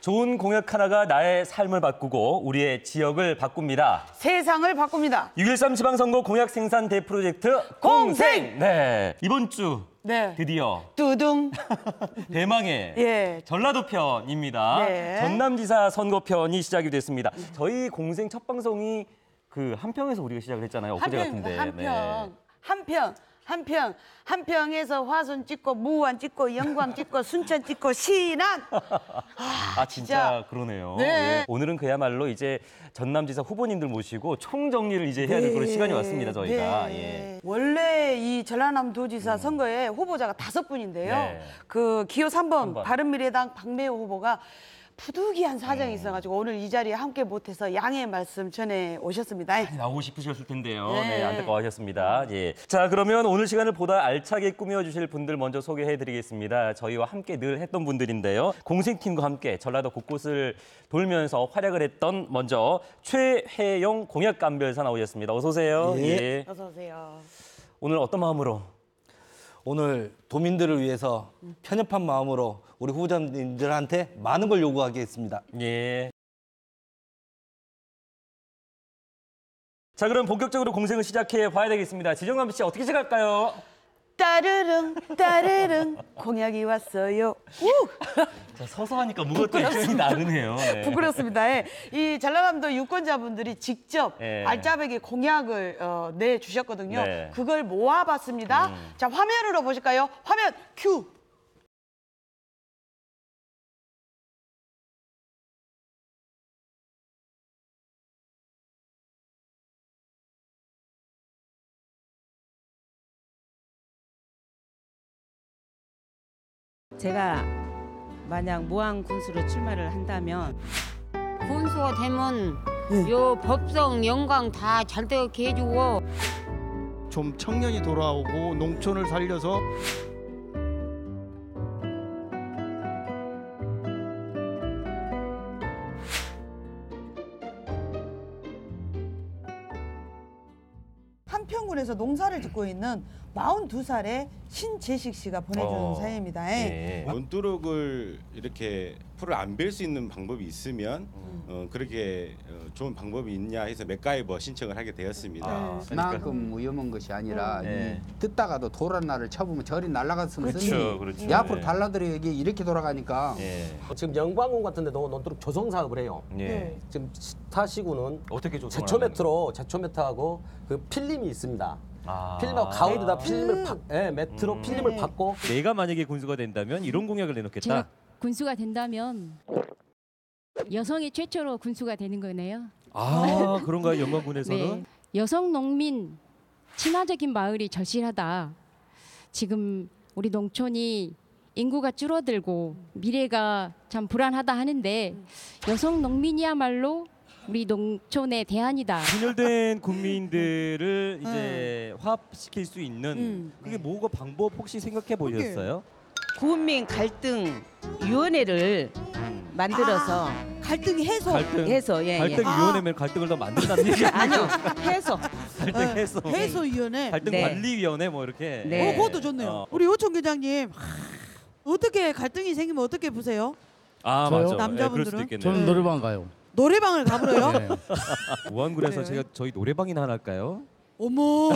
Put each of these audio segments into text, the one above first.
좋은 공약 하나가 나의 삶을 바꾸고 우리의 지역을 바꿉니다. 세상을 바꿉니다. 6.13 지방선거 공약 생산 대프로젝트 공생! 네, 이번 주 네. 드디어 뚜둥. 대망의 예. 전라도 편입니다. 네. 전남지사 선거편이 시작이 됐습니다. 저희 공생 첫 방송이 그 한평에서 우리가 시작을 했잖아요. 엊그제 같은데. 한평에서 화순 찍고 무안 찍고 영광 찍고 순천 찍고 신안. 진짜 그러네요. 네. 예. 오늘은 그야말로 이제 전남지사 후보님들 모시고 총정리를 이제 해야 될 그런 시간이 왔습니다. 저희가. 네. 예. 원래 이 전라남도지사 선거에 후보자가 5분인데요. 네. 그 기호 3번 3번. 바른미래당 박매호 후보가 부득이한 사정이 있어가지고 오늘 이 자리에 함께 못해서 양해 말씀 전해 오셨습니다. 나오고 싶으셨을 텐데요. 네. 네, 안타까워하셨습니다. 예. 자, 그러면 오늘 시간을 보다 알차게 꾸며주실 분들 먼저 소개해드리겠습니다. 저희와 함께 늘 했던 분들인데요. 공생팀과 함께 전라도 곳곳을 돌면서 활약을 했던 먼저 최혜영 공약감별사 나오셨습니다. 어서 오세요. 예. 어서 오세요. 오늘 어떤 마음으로? 오늘 도민들을 위해서 편협한 마음으로 우리 후보자님들한테 많은 걸 요구하겠습니다. 예. 자, 그럼 본격적으로 공생을 시작해 봐야 되겠습니다. 지정남 씨 어떻게 시작할까요? 따르릉 따르릉 공약이 왔어요. 자, 서서 하니까 뭔가 또 액션이 나르네요. 네. 부끄럽습니다. 예. 이 전라남도 유권자분들이 직접 예. 알짜배기 공약을 내주셨거든요. 네. 그걸 모아봤습니다. 자, 화면으로 보실까요? 화면 큐. 제가 만약 무한 군수로 출마를 한다면 군수가 되면 요 법성 영광 다 잘 되게 해주고 좀 청년이 돌아오고 농촌을 살려서 한평군에서 농사를 짓고 있는 42살의 신재식 씨가 보내준 사연입니다. 예. 논두럭을 이렇게 풀을 안 벨 수 있는 방법이 있으면 그렇게 좋은 방법이 있냐 해서 맥가이버 신청을 하게 되었습니다. 그만큼 위험한 것이 아니라 네. 이 듣다가도 돌한 날을 쳐보면 절이 날아갔으면 그렇죠, 그렇죠. 이 앞으로 네. 달라들어 여기 이렇게 돌아가니까 예. 지금 영광군 같은 데도 논두럭 조성 사업을 해요. 예. 지금 스타시구는 어떻게 조성을 제초매트로 그 필름이 있습니다. 아. 필름하고 가운데다 필름을 매트로 필름을 받고 내가 만약에 군수가 된다면 이런 공약을 내놓겠다. 제가 군수가 된다면 여성이 최초로 군수가 되는 거네요. 아, 그런가요? 영광군에서는? 네. 여성 농민 친화적인 마을이 절실하다. 지금 우리 농촌이 인구가 줄어들고 미래가 참 불안하다 하는데 여성 농민이야말로 우리 농촌의 대안이다. 분열된 국민들을 이제 화합시킬 수 있는 그게 뭐가 방법 혹시 생각해 보셨어요? 구민민 갈등 위원회를 만들어서 갈등 해소. 해서 예. 갈등 위원회면 갈등을 더 만든다는 얘기 아니요 해서 갈등 해소. 해소위원회. 갈등 네. 관리위원회 뭐 이렇게. 네. 그것도 좋네요. 우리 요청 계장님 어떻게 갈등이 생기면 어떻게 보세요? 아, 저요? 맞아. 남자분들은? 그럴 수도 있겠네요. 저는 노래방 가요. 노래방을 가버려요? 네. 무안군에서 그래요? 제가 저희 노래방이나 하나 할까요? 어머.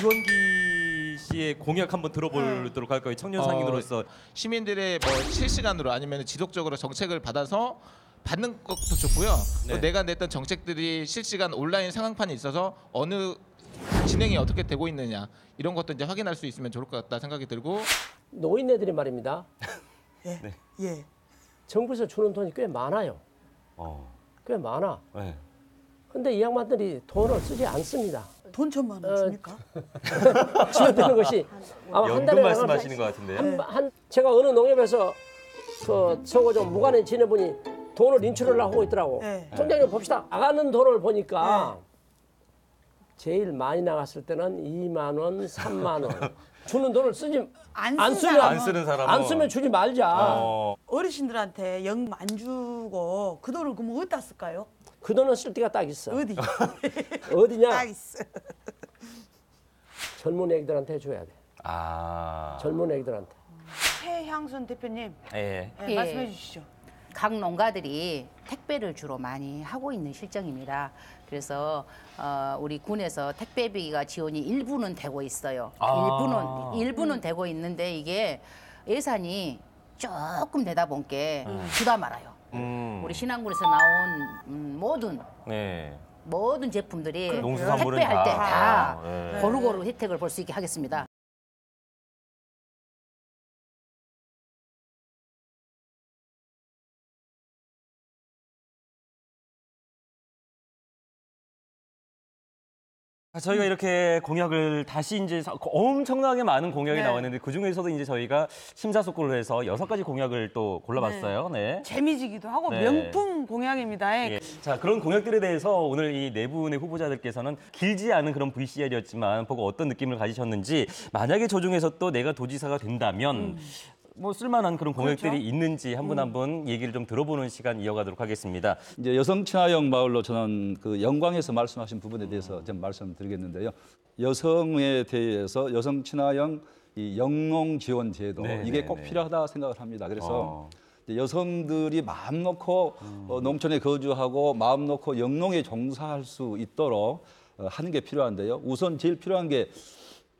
이원기 씨의 공약 한번 들어보도록 할까요? 청년 상인으로서 시민들의 뭐 실시간으로 아니면 지속적으로 정책을 받아서 받는 것도 좋고요. 또 내가 냈던 정책들이 실시간 온라인 상황판이 있어서 어느 진행이 어떻게 되고 있느냐 이런 것도 이제 확인할 수 있으면 좋을 것 같다 생각이 들고 노인네들이 말입니다. 예. 정부에서 주는 돈이 꽤 많아요. 꽤 많아. 네. 근데 이 양반들이 돈을 쓰지 않습니다. 돈 1,000만 원 줍니까? 지원되는 것이 아마 한 연금 달에 말씀하시는 것 같은데요. 제가 어느 농협에서 그 저거 좀 무관한 지내분이 돈을 인출을 하고 있더라고. 네. 총장님 봅시다. 나가는 돈을 보니까 제일 많이 나갔을 때는 2만 원, 3만 원. 주는 돈을 쓰지 안 쓰는 사람은 안 쓰면 주지 말자. 어르신들한테 영 안 주고 그 돈을 그럼 어디다 쓸까요? 그 돈은 쓸 데가 딱 있어. 어디? 어디냐? 딱 있어. 젊은 애기들한테 줘야 돼. 아. 젊은 애기들한테. 최향순 대표님 예. 네, 말씀해 주시죠. 각 농가들이 택배를 주로 많이 하고 있는 실정입니다. 그래서 우리 군에서 택배비가 지원이 일부는 되고 있어요. 일부는 되고 있는데 이게 예산이 조금 되다 보니까 주다 말아요. 우리 신안군에서 나온 모든 제품들이 농수산물은 택배할 때 다 네. 고루고루 혜택을 볼 수 있게 하겠습니다. 저희가 이렇게 공약을 다시 이제 엄청나게 많은 공약이 나왔는데 그 중에서도 이제 저희가 심사숙고를 해서 6가지 공약을 또 골라봤어요. 네. 재미지기도 하고 네. 명품 공약입니다. 예. 자, 그런 공약들에 대해서 오늘 이 네 분의 후보자들께서는 길지 않은 그런 VCR이었지만 보고 어떤 느낌을 가지셨는지 만약에 저 중에서 또 내가 도지사가 된다면 뭐 쓸만한 그런 공약들이 있는지 한 분 한 분 얘기를 좀 들어보는 시간 이어가도록 하겠습니다. 이제 여성 친화형 마을로 저는 그 영광에서 말씀하신 부분에 대해서 좀 말씀드리겠는데요. 여성에 대해서 여성 친화형 이 영농 지원 제도 이게 꼭 필요하다 생각을 합니다. 그래서 이제 여성들이 마음 놓고 농촌에 거주하고 마음 놓고 영농에 종사할 수 있도록 하는 게 필요한데요. 우선 제일 필요한 게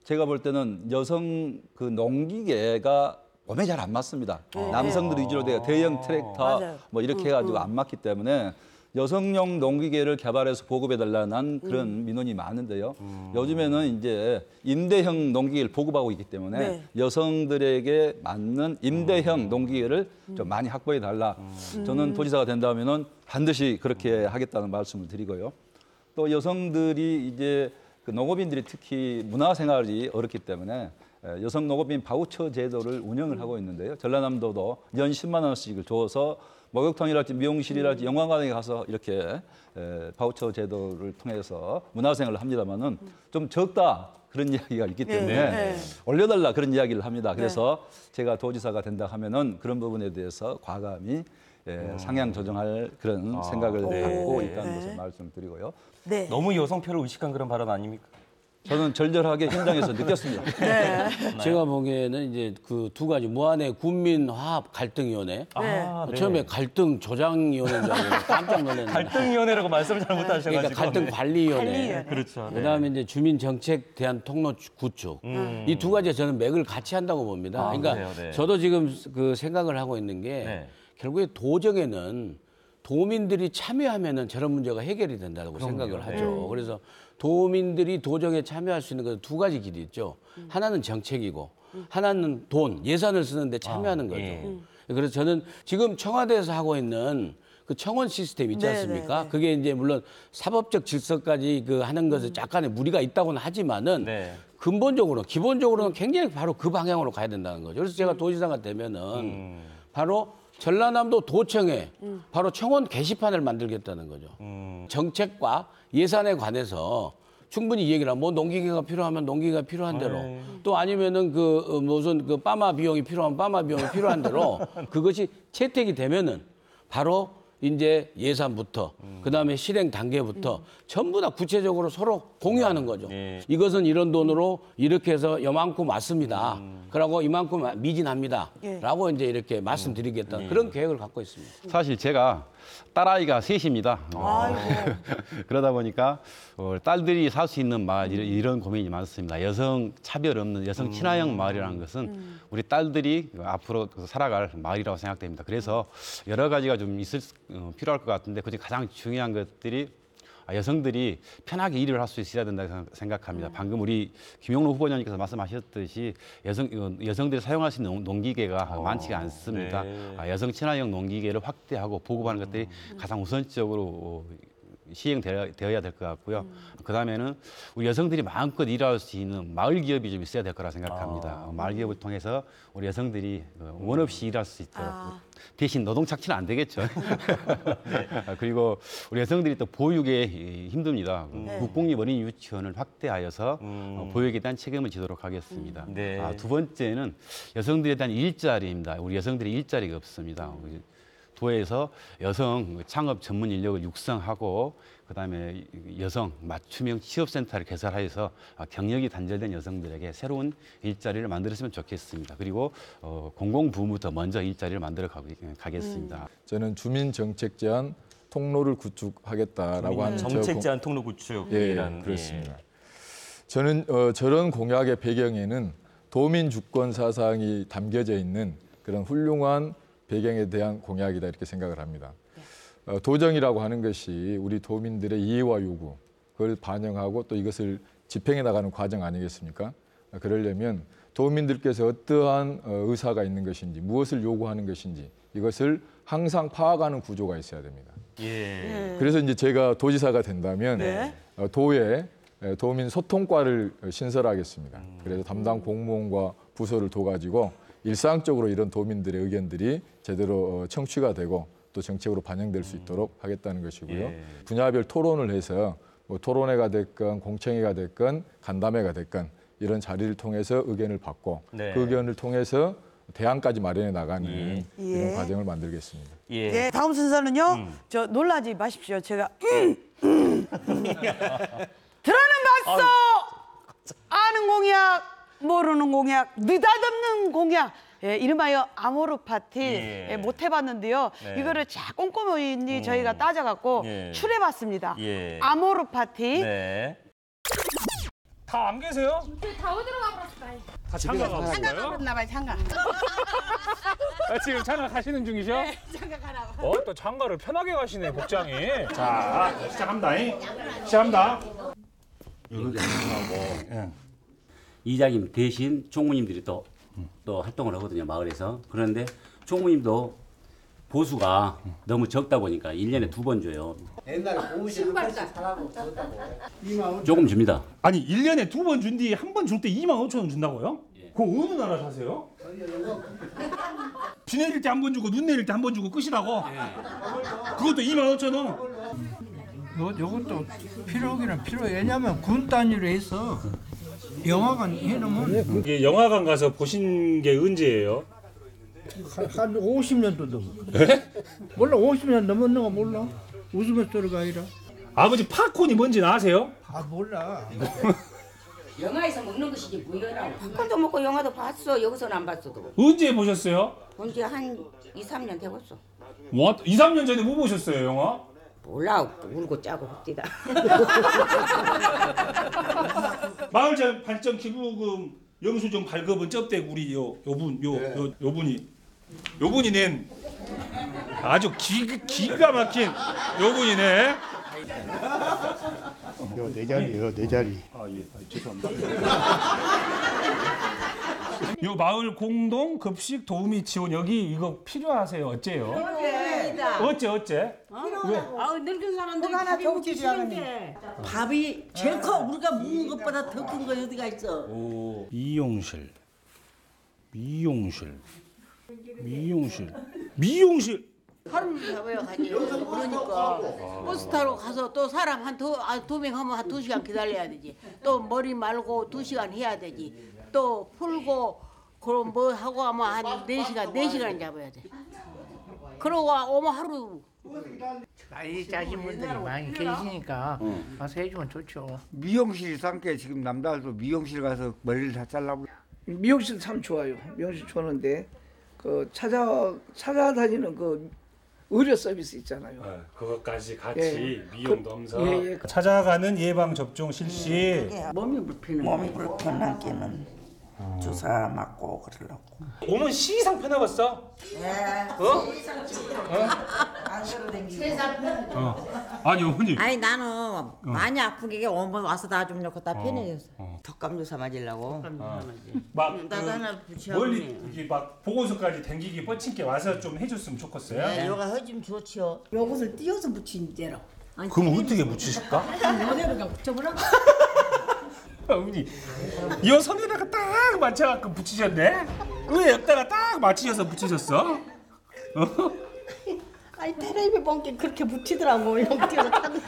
제가 볼 때는 여성 그 농기계가 몸에 잘 안 맞습니다. 남성들 위주로 돼요. 대형 트랙터 뭐 이렇게 해가지고 안 맞기 때문에 여성용 농기계를 개발해서 보급해달라는 그런 민원이 많은데요. 요즘에는 이제 임대형 농기계를 보급하고 있기 때문에 여성들에게 맞는 임대형 농기계를 좀 많이 확보해달라. 저는 도지사가 된다면은 반드시 그렇게 하겠다는 말씀을 드리고요. 또 여성들이 이제 그 농업인들이 특히 문화생활이 어렵기 때문에 여성 농업인 바우처 제도를 운영을 하고 있는데요. 전라남도도 연 10만 원씩을 줘서 목욕탕이랄지 미용실이랄지 영화관에 가서 이렇게 바우처 제도를 통해서 문화생활을 합니다만은 좀 적다 그런 이야기가 있기 때문에 올려달라 그런 이야기를 합니다. 그래서 제가 도지사가 된다 하면은 그런 부분에 대해서 과감히 상향 조정할 그런 생각을 갖고 있다는 것을 말씀드리고요. 너무 여성표를 의식한 그런 발언 아닙니까? 저는 절절하게 현장에서 느꼈습니다. 제가 보기에는 이제 그 두 가지 무한의 군민화합 갈등위원회. 처음에 갈등 조장위원회인 줄 알고 깜짝 놀랐는데. 갈등위원회라고 말씀을 잘 못하셔가지고. 그러니까 갈등관리위원회. 그렇죠. 그다음에 이제 주민정책 대한 통로 구축. 이 두 가지 저는 맥을 같이 한다고 봅니다. 그러니까 저도 지금 그 생각을 하고 있는 게 결국에 도정에는 도민들이 참여하면은 저런 문제가 해결이 된다고 생각을 하죠. 그래서 도민들이 도정에 참여할 수 있는 건 두 가지 길이 있죠. 하나는 정책이고 하나는 돈, 예산을 쓰는데 참여하는 거죠. 그래서 저는 지금 청와대에서 하고 있는 그 청원 시스템 있지 않습니까? 그게 이제 물론 사법적 질서까지 그 하는 것에 약간의 무리가 있다고는 하지만은 근본적으로, 기본적으로는 굉장히 바로 그 방향으로 가야 된다는 거죠. 그래서 제가 도지사가 되면은 바로 전라남도 도청에 바로 청원 게시판을 만들겠다는 거죠. 정책과 예산에 관해서 충분히 얘기를 하면 뭐 농기계가 필요하면 농기계가 필요한 대로 또 아니면은 그 무슨 그 빠마 비용이 필요하면 빠마 비용이 필요한 대로 그것이 채택이 되면은 바로 이제 예산부터 그다음에 실행 단계부터 전부 다 구체적으로 서로 공유하는 거죠. 이것은 이런 돈으로 이렇게 해서 요만큼 왔습니다. 그러고 이만큼 미진합니다.라고 이제 이렇게 말씀드리겠다는 그런 계획을 갖고 있습니다. 사실 제가 딸아이가 셋입니다. 그러다 보니까 딸들이 살 수 있는 마을 이런 고민이 많습니다. 여성 차별 없는 여성 친화형 마을이라는 것은 우리 딸들이 앞으로 살아갈 마을이라고 생각됩니다. 그래서 여러 가지가 좀 필요할 것 같은데 그중 가장 중요한 것들이 여성들이 편하게 일을 할 수 있어야 된다고 생각합니다. 방금 우리 김용로 후보자님께서 말씀하셨듯이 여성들이 사용할 수 있는 농기계가 많지가 않습니다. 여성 친화형 농기계를 확대하고 보급하는 것들이 가장 우선적으로 시행되어야 될 것 같고요. 그다음에는 우리 여성들이 마음껏 일할 수 있는 마을 기업이 좀 있어야 될 거라 생각합니다. 마을 기업을 통해서 우리 여성들이 원 없이 일할 수 있도록 대신 노동 착취는 안 되겠죠. 그리고 우리 여성들이 또 보육에 힘듭니다. 국공립 어린이 유치원을 확대하여서 보육에 대한 책임을 지도록 하겠습니다. 두 번째는 여성들에 대한 일자리입니다. 우리 여성들이 일자리가 없습니다. 도에서 여성 창업 전문 인력을 육성하고 그다음에 여성 맞춤형 취업센터를 개설하여서 경력이 단절된 여성들에게 새로운 일자리를 만들었으면 좋겠습니다. 그리고 공공부문부터 먼저 일자리를 만들어 가겠습니다. 저는 주민정책 제안 통로를 구축하겠다라고 하는 정책 제안 통로 구축이라는 그렇습니다. 저는 저런 공약의 배경에는 도민 주권 사상이 담겨져 있는 그런 훌륭한 배경에 대한 공약이다 이렇게 생각을 합니다. 도정이라고 하는 것이 우리 도민들의 이해와 요구 그걸 반영하고 또 이것을 집행해 나가는 과정 아니겠습니까? 그러려면 도민들께서 어떠한 의사가 있는 것인지 무엇을 요구하는 것인지 이것을 항상 파악하는 구조가 있어야 됩니다. 그래서 이제 제가 도지사가 된다면 도에 도민 소통과를 신설하겠습니다. 그래서 담당 공무원과 부서를 둬가지고 일상적으로 이런 도민들의 의견들이 제대로 청취가 되고 또 정책으로 반영될 수 있도록 하겠다는 것이고요. 분야별 토론을 해서 뭐 토론회가 됐건 공청회가 됐건 간담회가 됐건 이런 자리를 통해서 의견을 받고 그 의견을 통해서 대안까지 마련해 나가는 이런 과정을 만들겠습니다. 다음 순서는요. 저 놀라지 마십시오. 제가 들어는 봤어. 아는 공약, 모르는 공약, 느닷없는 공약. 이름하여 아모르 파티 못 해봤는데요. 이거를 자 꼼꼼히 저희가 따져갖고 출해봤습니다. 아모르 파티. 다 안 계세요? 다 어디로 가버렸을까? 다 장가 가고 장가 가버렸나봐요. 장가. 지금 장가 가시는 중이죠? 네, 장가 가라고. 또 장가를 편하게 가시네 복장이. 자 시작합니다. 시작합니다. 이장님 대신 총무님들이 또 활동을 하거든요, 마을에서. 그런데 총무님도 보수가 너무 적다 보니까 1년에 2번 줘요. 옛날에 고무신 한 번씩 사라고 줬다고. 조금 줍니다. 아니 1년에 2번 준 뒤 한 번 줄 때 25,000원 준다고요? 그 어느 나라 사세요? 비 내릴 때 한 번 주고 눈 내릴 때 한 번 주고 끝이라고? 그것도 25,000원? 요것도 필요하기는 필요해. 왜냐면 군 단위로 해서 영화관 해놓으면 이게 영화관 가서 보신 게 언제예요? 한 50년도 넘어. 몰라 50년 넘었는 거 몰라. 웃으면 소리가 아니라. 아버지 팝콘이 뭔지 아세요? 몰라. 영화에서 먹는 것이지 뭐여라고. 팝콘도 먹고 영화도 봤어. 여기서는 안 봤어도. 언제 보셨어요? 본지 한 2, 3년 되었어. 뭐 2, 3년 전에 뭐 보셨어요, 영화? 몰라. 울고 짜고 흡디다. 마을 발전 기부금 영수증 발급은 쩝대고 우리 요분이 낸 아주 기가 막힌 요분이네. 내 자리요, 내 자리. 죄송합니다. 요 마을 공동 급식 도우미 지원 여기 이거 필요하세요? 어째요? 어째? 왜? 늙은 사람들 하나 밥이 먹기 싫은데. 밥이 제일 커. 우리가 먹는 것보다 더 큰 거 어디가 있어? 미용실. 하루를 잡아야 가지. 그러니까 버스 타러 가서 또 사람 두 명 하면 한 2시간 기다려야 되지. 또 머리 말고 2시간 해야 되지. 또 풀고 그럼 뭐 하고 하면 한 4시간 잡아야 돼. 그러고 오면 하루 이 자신분들이 많이 계시니까 와서 해주면 좋죠. 미용실 상께 지금 남자들도 미용실 가서 머리를 다 잘라보. 미용실 참 좋아요. 미용실 좋은데 그 찾아다니는 그 의료 서비스 있잖아요. 그것까지 같이 예. 미용도 하면서 예. 찾아가는 예방 접종 실시. 몸이 불편해. 몸이 불편하기는 주사 맞고 그러려고. 몸은 시 이상 편해봤어? 아니 어머니. 아니 나는 많이 아픈 게 오면 와서 나 좀 놓고 다 편해졌어. 덕감 주사 맞으려고. 막 나도 하나 붙여. 멀리 이게 막 보건소까지 댕기기 뻗친 게 와서 좀 해줬으면 좋겠어요. 네, 요가 해주면 좋지요. 요것을 띄어서 붙인 대로. 그럼 어떻게 붙이실까? 요대로 붙여보라고. 어머니 이 손에다가 딱 맞춰갖고 붙이셨네? 왜 여기다가 딱 맞추셔서 붙이셨어? 아니 텔레비 본게 그렇게 붙이더라고. 이렇게 띄어서 타고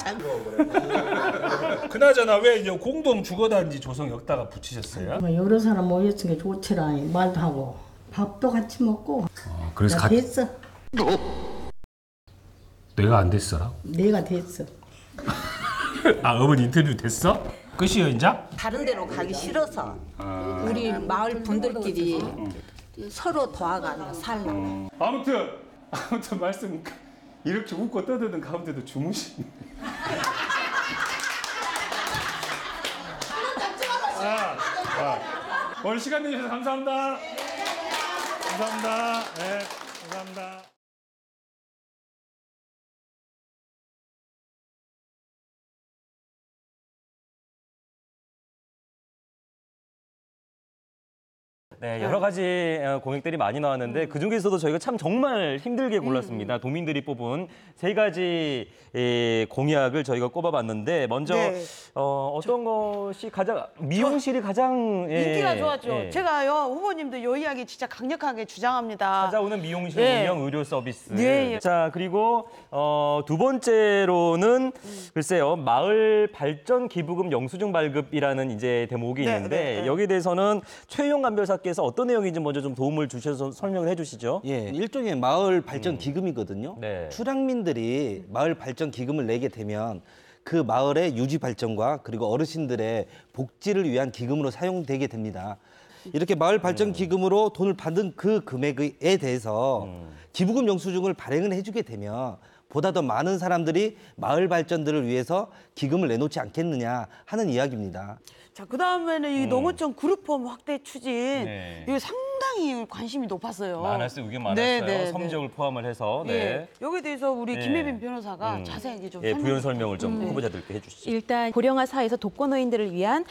그나저나 왜 이제 공동 주거단지 조성 여기다가 붙이셨어요? 여러 사람 모였으니까 좋지라. 말도 하고 밥도 같이 먹고. 그래서 나 됐어. 내가 안 됐어라? 내가 됐어. 아 어머니 인터뷰 됐어? 끝이요 인자? 다른 데로 가기 싫어서 우리 마을 분들끼리 서로 도와가는 삶. 아무튼 말씀 이렇게 웃고 떠드는 가운데도 주무시네. 오늘 시간 내주셔서 감사합니다. 감사합니다. 네, 감사합니다. 네, 여러 가지 공약들이 많이 나왔는데 그중에서도 저희가 참 정말 힘들게 골랐습니다. 도민들이 뽑은 3가지 공약을 저희가 꼽아봤는데 먼저 네. 어떤 것이 가장 미용실이 가장 인기가 좋았죠. 제가요 후보님도 이 이야기 진짜 강력하게 주장합니다. 찾아오는 미용실 네. 운영 의료 서비스. 네. 자 그리고 두 번째로는 글쎄요 마을 발전 기부금 영수증 발급이라는 이제 대목이 있는데 여기에 대해서는 최용 간별사께서 어떤 내용인지 먼저 좀 도움을 주셔서 설명을 해주시죠. 예, 일종의 마을 발전 기금이거든요. 네. 출향민들이 마을 발전 기금을 내게 되면 그 마을의 유지 발전과 그리고 어르신들의 복지를 위한 기금으로 사용되게 됩니다. 이렇게 마을 발전 기금으로 돈을 받은 그 금액에 대해서 기부금 영수증을 발행을 해주게 되면 보다 더 많은 사람들이 마을 발전들을 위해서 기금을 내놓지 않겠느냐 하는 이야기입니다. 자, 그다음에는 이 농어촌 그룹홈 확대 추진 네. 이거 상당히 관심이 높았어요. 많았어요. 의견 많았어요. 네, 네, 섬지역을 포함을 해서. 네. 예. 여기에 대해서 우리 네. 김혜빈 변호사가 자세하게 좀 부연 설명을 좀 후보자들께 해주시죠. 일단 고령화 사회에서 독거노인들을 위한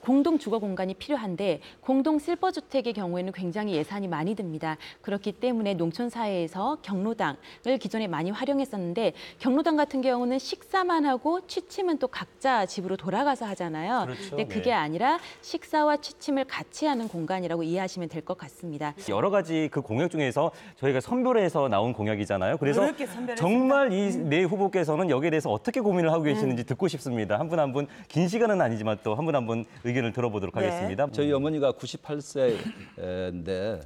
공동 주거 공간이 필요한데 공동 실버주택의 경우에는 굉장히 예산이 많이 듭니다. 그렇기 때문에 농촌 사회에서 경로당을 기존에 많이 활용했었는데 경로당 같은 경우는 식사만 하고 취침은 또 각자 집으로 돌아가서 하잖아요. 그렇죠. 근데 그게 아니라 식사와 취침을 같이 하는 공간이라고 이해하시면 될 것 같습니다. 여러 가지 그 공약 중에서 저희가 선별해서 나온 공약이잖아요. 그래서 이렇게 선별했습니다. 정말 이 네 후보께서는 여기에 대해서 어떻게 고민을 하고 계시는지 듣고 싶습니다. 한 분 한 분 긴 시간은 아니지만 또 한 분 한 분 의견을 들어보도록 하겠습니다. 저희 어머니가 98세인데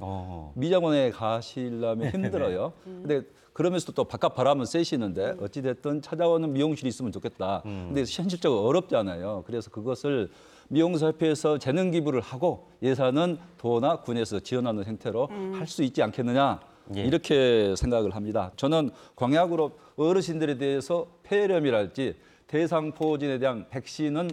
미장원에 가시려면 힘들어요. 근데 그러면서도 또 바깥 바람은 쐬시는데 어찌됐든 찾아오는 미용실이 있으면 좋겠다. 근데 현실적으로 어렵잖아요. 그래서 그것을 미용사협회에서 재능 기부를 하고 예산은 도나 군에서 지원하는 형태로 할 수 있지 않겠느냐. 이렇게 생각을 합니다. 저는 공약으로 어르신들에 대해서 폐렴이랄지 대상포진에 대한 백신은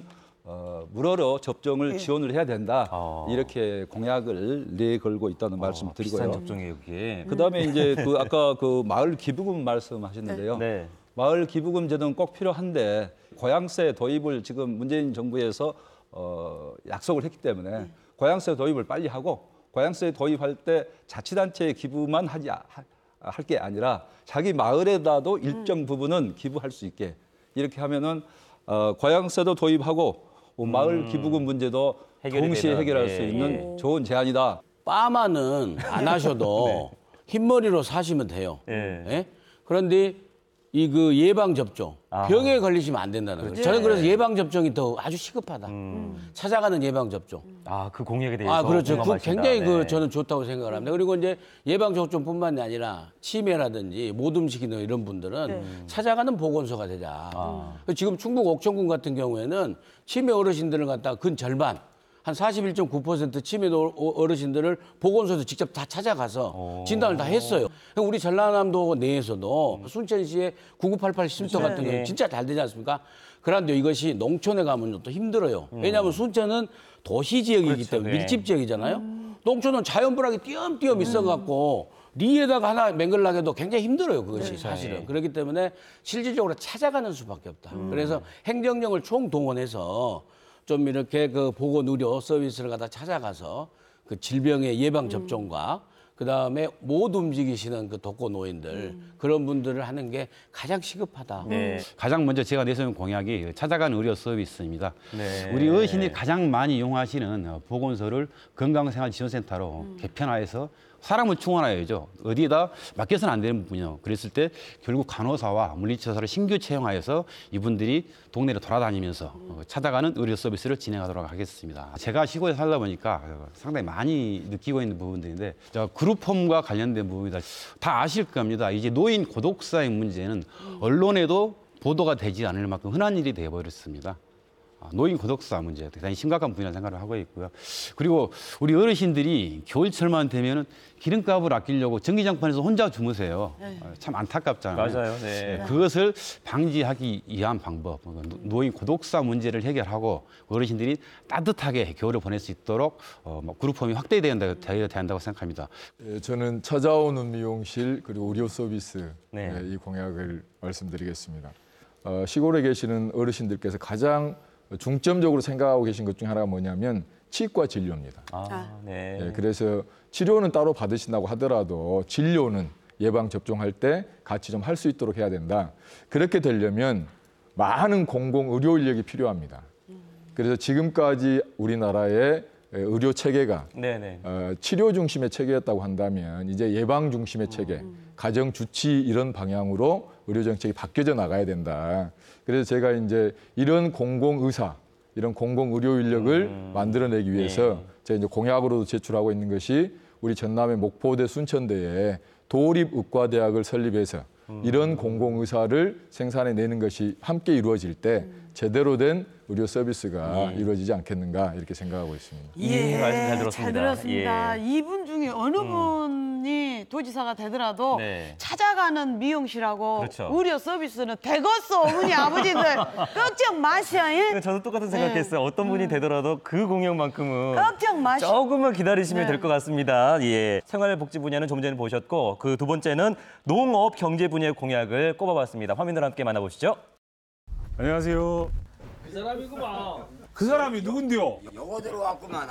무료로 접종을 지원을 해야 된다. 이렇게 공약을 내걸고 있다는 말씀 드리고요. 비싼 접종이 여기에. 그다음에 이제 그 아까 그 마을 기부금 말씀하셨는데요. 네. 마을 기부금 제도는 꼭 필요한데 고향세 도입을 지금 문재인 정부에서 약속을 했기 때문에 고향세 도입을 빨리 하고 고향세 도입할 때 자치단체에 기부만 할 게 아니라 자기 마을에다도 일정 부분은 기부할 수 있게 이렇게 하면은 고향세도 도입하고 마을 기부금 문제도 동시에 해결할 수 있는 좋은 제안이다. 빠마는 안 하셔도 흰머리로 사시면 돼요. 예? 그런데 이 그 예방 접종, 병에 걸리시면 안 된다는 거예요. 저는 그래서 예방 접종이 더 아주 시급하다. 찾아가는 예방 접종. 그 공약에 대해서 그렇죠. 그 굉장히 네. 저는 좋다고 생각을 합니다. 그리고 이제 예방 접종뿐만이 아니라 치매라든지 모둠식이나 이런 분들은 찾아가는 보건소가 되자. 지금 충북 옥천군 같은 경우에는 치매 어르신들을 갖다가 근 절반. 한 41.9% 치매 어르신들을 보건소에서 직접 다 찾아가서 진단을 다 했어요. 우리 전라남도 내에서도 순천시의 9988 쉼터 같은 경우는 진짜 잘 되지 않습니까? 그런데 이것이 농촌에 가면 또 힘들어요. 왜냐하면 순천은 도시 지역이기 때문에 밀집 지역이잖아요. 농촌은 자연불황이 띄엄띄엄 있어갖고 리에다가 하나 맹글나게도 굉장히 힘들어요. 그것이 사실은. 그렇기 때문에 실질적으로 찾아가는 수밖에 없다. 그래서 행정력을 총동원해서 좀 이렇게 그 보건의료 서비스를 갖다 찾아가서 그 질병의 예방 접종과 그다음에 못 움직이시는 그 독거노인들 그런 분들을 하는 게 가장 시급하다. 가장 먼저 제가 내세운 공약이 찾아가는 의료 서비스입니다. 우리 어르신이 가장 많이 이용하시는 보건소를 건강생활지원센터로 개편화해서 사람을 충원해야죠. 어디에다 맡겨서는 안 되는 부분이요. 그랬을 때 결국 간호사와 물리치료사를 신규 채용하여서 이분들이 동네를 돌아다니면서 찾아가는 의료 서비스를 진행하도록 하겠습니다. 제가 시골에 살다 보니까 상당히 많이 느끼고 있는 부분들인데 그룹홈과 관련된 부분이다. 다 아실 겁니다. 이제 노인 고독사의 문제는 언론에도 보도가 되지 않을 만큼 흔한 일이 되어버렸습니다. 노인 고독사 문제 대단히 심각한 분야라고 생각을 하고 있고요. 그리고 우리 어르신들이 겨울철만 되면은 기름값을 아끼려고 전기장판에서 혼자 주무세요. 참 안타깝잖아요. 맞아요. 네. 그것을 방지하기 위한 방법, 노인 고독사 문제를 해결하고 어르신들이 따뜻하게 겨울을 보낼 수 있도록 그룹홈이 확대돼야 된다고 생각합니다. 저는 찾아오는 미용실 그리고 의료 서비스 이 공약을 말씀드리겠습니다. 시골에 계시는 어르신들께서 가장 중점적으로 생각하고 계신 것 중에 하나가 뭐냐면 치과 진료입니다. 그래서 치료는 따로 받으신다고 하더라도 진료는 예방 접종할 때 같이 좀 할 수 있도록 해야 된다. 그렇게 되려면 많은 공공 의료 인력이 필요합니다. 그래서 지금까지 우리나라의 의료 체계가 치료 중심의 체계였다고 한다면 이제 예방 중심의 체계, 가정 주치 이런 방향으로 의료 정책이 바뀌어져 나가야 된다. 그래서 제가 이제 이런 공공의사, 이런 공공의료 인력을 만들어내기 위해서 제가 이제 공약으로도 제출하고 있는 것이 우리 전남의 목포대 순천대에 도립의과대학을 설립해서 이런 공공의사를 생산해내는 것이 함께 이루어질 때 제대로 된 의료 서비스가 이루어지지 않겠는가 이렇게 생각하고 있습니다. 말씀 잘 들었습니다. 잘 들었습니다. 이분 중에 어느 분이 도지사가 되더라도 찾아가는 미용실하고 의료 서비스는 되겠어. 어머니 아버지들 걱정 마셔. 저도 똑같은 생각했어요. 어떤 분이 되더라도 그 공약만큼은 걱정 마셔. 조금만 기다리시면 될 것 같습니다. 생활복지 분야는 좀 전에 보셨고 그 두 번째는 농업 경제 분야의 공약을 꼽아봤습니다. 화면으로 함께 만나보시죠. 안녕하세요. 그 사람이구만. 그 사람이 누군데요? 요거 들어왔구만.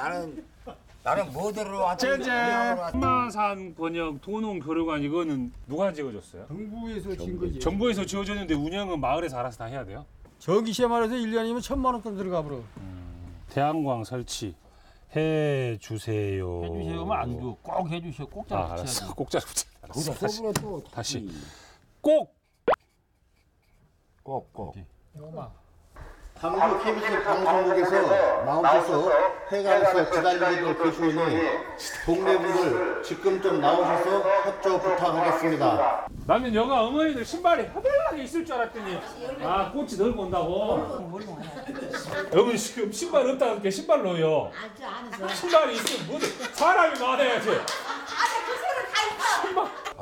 나는 뭐 들어왔지? 한마산 번역 도농교류관 이거는 누가 지어줬어요? 정부에서 진 거지. 정부에서 지어줬는데 운영은 마을에서 알아서 다 해야 돼요? 저기 시말해서 1년이면 1,000만 원돈 들어가 버려. 태양광 설치 해주세요. 해주세요면 안 줘. 꼭 해주세요. 꼭 잘 붙여야 알았어. 돼. 꼭 잘 붙여. 알았어. 다시. 꼭. 당구 KBS 방송국에서 나오셔서 해관에서 기다리고 계시오니 동네 분들 지금 좀 나오셔서 협조 부탁하겠습니다. 나는 여가 어머니들 신발이 허벌나게 있을 줄 알았더니 꽃이 넓고 온다고. 어머니 지금 신발 없다니까 신발 넣어요. 신발이 있으면 뭐 사람이 많아야지.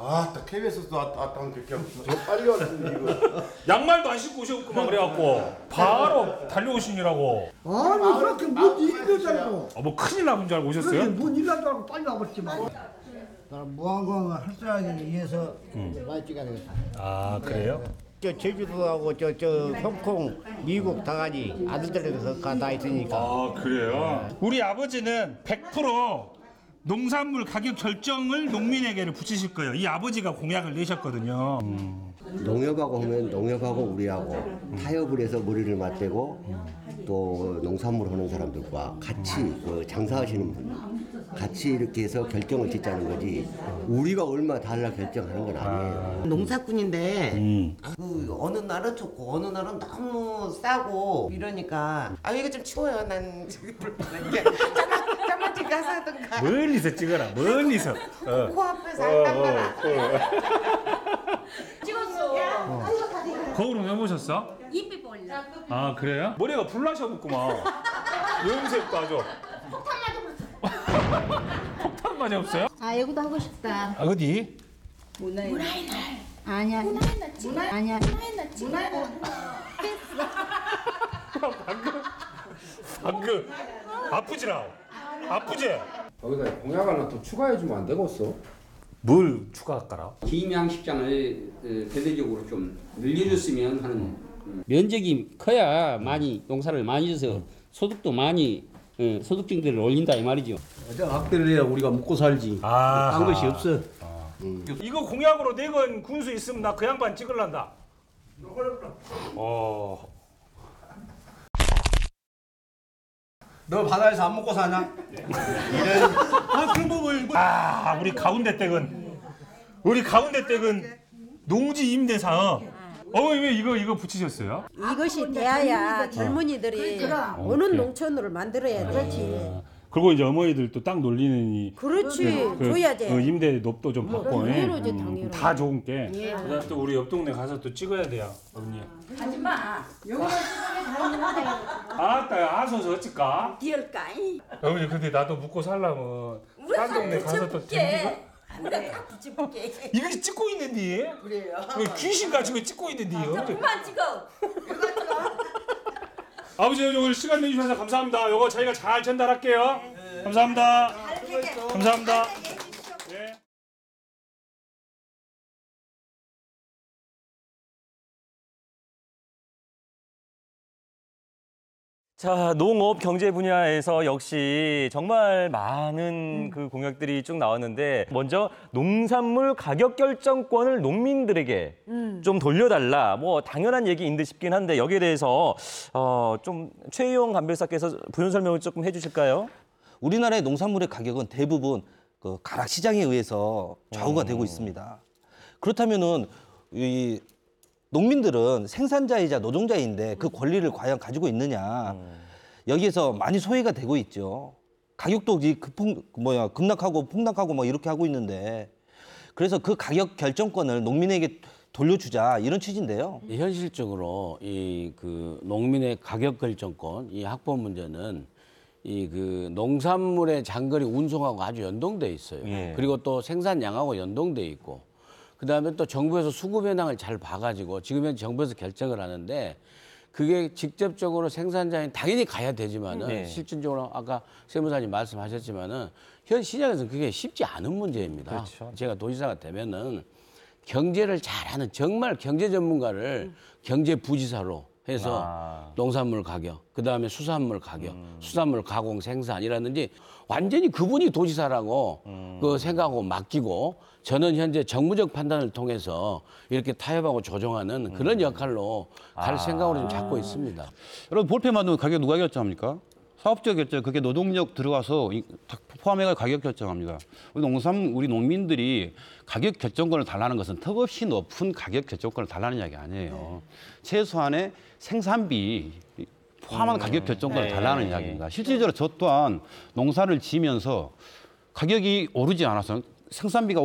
딱 KBS도 왔다는 게 저 빨리 왔는데 이거. 양말도 안 신고 오셨구만 그래갖고 바로 달려오시느라고. 아니 그렇게 뭔 일인 줄 알고. 뭐 큰일 나본 줄 알고 오셨어요? 뭔 일 난 줄 알고 빨리 와버렸지 마. 무한공을 활성화하기 위해서 많이 찍어야 되겠다. 그래요? 저 제주도하고 저 홍콩, 미국 다 가지 아들들에서 다 있으니까. 그래요? 우리 아버지는 100% 농산물 가격 결정을 농민에게를 붙이실 거예요. 이 아버지가 공약을 내셨거든요. 농협하고 하면 농협하고 우리하고 타협을 해서 머리를 맞대고 또 농산물 하는 사람들과 같이 장사하시는 분 같이 이렇게 해서 결정을 짓자는 거지 우리가 얼마 달라 결정하는 건 아니에요. 농사꾼인데 그 어느 날은 좋고 어느 날은 너무 싸고 이러니까 아 이거 좀 치워요. 난 저기 불편하게 짜마찌 가서 하던가. 멀리서 찍어라. 멀리서. 코앞에서 할당가라. 찍었어. 거울은 왜 보셨어? 입이 벌려. 아 그래요? 머리가 불나셨구만. 염색도 아주. 폭탄만이 없어요? 아 이거도 하고 싶다. 아 어디? 문화의 날. 아니야. 아니야. 방금 아프지라. 아프지? 거기다 공약 하나 더 추가해주면 안 되겠어? 뭘 추가할까라? 김양식장을 대대적으로 좀 늘려줬으면 하는 면적이 커야 많이 농사를 많이 져서 소득도 많이 소득 증대를 올린다 이 말이죠. 학대를 해야 우리가 먹고 살지. 딴 것이 없어. 이거 공약으로 내건 군수 있으면 나 그 양반 찍을란다. 너 바다에서 안 먹고 사냐? 우리 가운데 댁은 농지 임대 사업. 왜 이거 붙이셨어요? 이것이 돼야 젊은이들이 오는 농촌으로 만들어야 되지. 그리고 이제 어머니들 또 땅 놀리는 그렇지, 줘야지. 임대 납도 좀 받고. 당연하지, 당연하지. 다 좋은 게. 예. 그다음 또 우리 옆 동네 가서 또 찍어야 돼요, 어머니. 하지 마. 여기서 찍으면 다른 아따, 아서서 어쩔까? 디얼까이. 어머니 근데 나도 묵고 살려면 딴 동네 가서 또 안돼, 다 붙여볼게. 이거 찍고 있는데. 그래요. 귀신 가지고 찍고 있는데. 그만 찍어. 아버지 오늘 시간 내주셔서 감사합니다. 이거 저희가 잘 전달할게요. 감사합니다. 감사합니다. 네. 자, 농업 경제 분야에서 역시 정말 많은 그 공약들이 쭉 나왔는데 먼저 농산물 가격 결정권을 농민들에게 좀 돌려달라. 뭐 당연한 얘기인 듯 싶긴 한데 여기에 대해서 좀 최희용 감별사께서 부연 설명을 조금 해주실까요? 우리나라의 농산물의 가격은 대부분 그 가락 시장에 의해서 좌우가 되고 있습니다. 그렇다면은 이 농민들은 생산자이자 노동자인데 그 권리를 과연 가지고 있느냐. 여기에서 많이 소외가 되고 있죠. 가격도 급락하고 폭락하고 뭐 이렇게 하고 있는데 그래서 그 가격 결정권을 농민에게 돌려주자 이런 취지인데요. 현실적으로 이 그 농민의 가격 결정권 이 확보 문제는 이 그 농산물의 장거리 운송하고 아주 연동돼 있어요. 예. 그리고 또 생산량하고 연동돼 있고 그다음에 또 정부에서 수급 현황을 잘 봐가지고 지금 현재 정부에서 결정을 하는데 그게 직접적으로 생산자인 당연히 가야 되지만은 네. 실질적으로 아까 세무사님 말씀하셨지만은 현 시장에서는 그게 쉽지 않은 문제입니다. 그렇죠. 제가 도지사가 되면은 경제를 잘하는 정말 경제 전문가를 경제 부지사로 해서 농산물 가격, 그다음에 수산물 가격, 수산물 가공 생산이라든지 완전히 그분이 도지사라고 그 생각하고 맡기고 저는 현재 정무적 판단을 통해서 이렇게 타협하고 조정하는 그런 역할로 갈 생각으로 좀 잡고 있습니다. 여러분 볼펜 만드는 가격 누가 결정합니까? 사업자 결정, 그게 노동력 들어가서 포함해서 가격 결정합니다. 우리 농민들이 가격 결정권을 달라는 것은 턱없이 높은 가격 결정권을 달라는 이야기 아니에요. 최소한의 생산비 포함한 가격 결정권을 달라는 이야기입니다. 실질적으로 저 또한 농사를 지면서 가격이 오르지 않아서 생산비가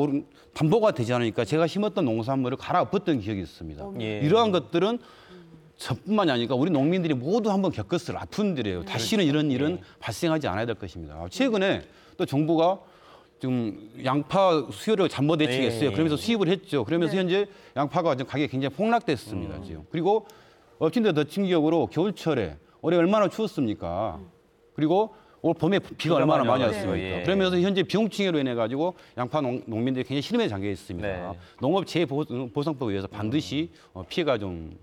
담보가 되지 않으니까 제가 심었던 농산물을 갈아엎었던 기억이 있습니다. 이러한 것들은 저뿐만이 아니라 우리 농민들이 모두 한번 겪었을 아픔들이에요. 다시는 이런 일은 발생하지 않아야 될 것입니다. 최근에 또 정부가 지금 양파 수요를 잠보 대책했어요. 그러면서 수입을 했죠. 그러면서 현재 양파가 지금 가격이 굉장히 폭락됐습니다. 지금. 그리고 엎친 데 덮친 격으로 겨울철에 올해 얼마나 추웠습니까? 그리고 올 봄에 비가 얼마나 많이 왔습니까? 그러면서 현재 비용칭해로 인해 가지고 양파 농민들이 굉장히 실험에 잠겨 있습니다. 농업재해보상법에 의해서 반드시 피해가 좀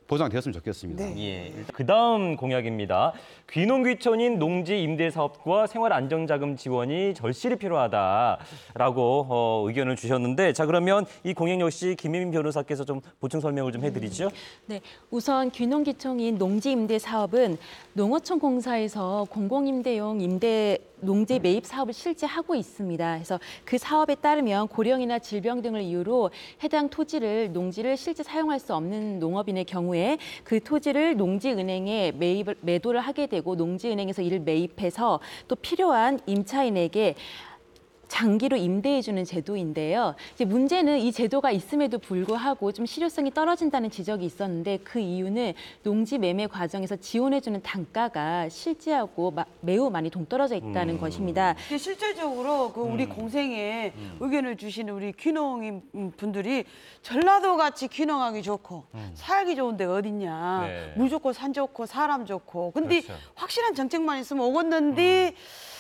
보장되었으면 좋겠습니다. 예. 그다음 공약입니다. 귀농귀촌인 농지 임대 사업과 생활 안정자금 지원이 절실히 필요하다라고 의견을 주셨는데 자 그러면 이 공약 역시 김혜민 변호사께서 좀 보충 설명을 좀 해드리죠. 네, 우선 귀농귀촌인 농지 임대 사업은 농어촌 공사에서 공공임대용 임대 농지 매입 사업을 실제 하고 있습니다. 그래서 그 사업에 따르면 고령이나 질병 등을 이유로 해당 토지를 농지를 실제 사용할 수 없는 농업인의 경우에 그 토지를 농지은행에 매도를 하게 되고 농지은행에서 이를 매입해서 또 필요한 임차인에게 장기로 임대해주는 제도인데요. 이제 문제는 이 제도가 있음에도 불구하고 좀 실효성이 떨어진다는 지적이 있었는데 그 이유는 농지 매매 과정에서 지원해주는 단가가 실제하고 매우 많이 동떨어져 있다는 것입니다. 실질적으로 그 우리 공생에 의견을 주시는 우리 귀농인 분들이 전라도 같이 귀농하기 좋고 살기 좋은 데가 어딨냐. 네. 물 좋고 산 좋고 사람 좋고. 근데 그렇죠. 확실한 정책만 있으면 오겠는데